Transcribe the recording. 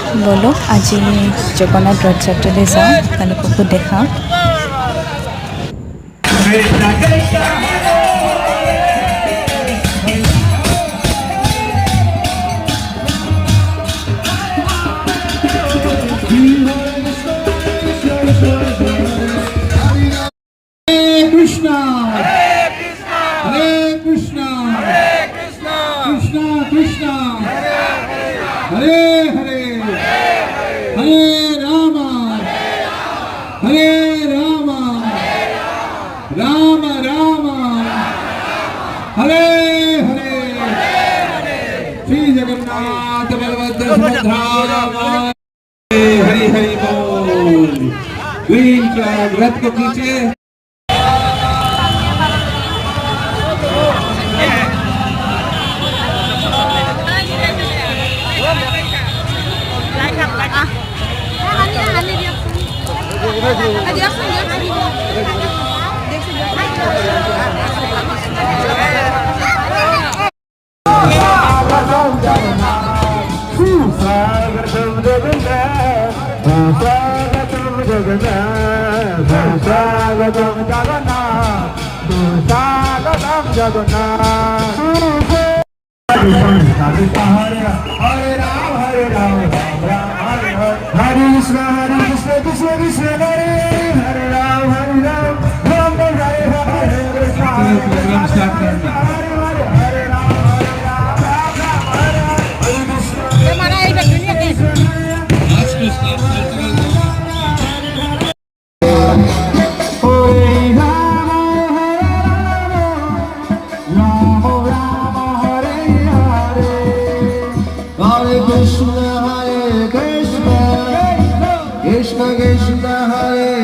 बोलो आज जगन्नाथ रथयात्रा जाओ तालुक देखा कृष्णा हरे कृष्णा कृष्णा कृष्णा हरे हरे हरे राम राम राम हरे हरे श्री जगन्नाथ बलभद्र सुभद्रा हरि हरि बोल। ग्रीन फ्लैग रथ को खींचे। Krishna Krishna Hare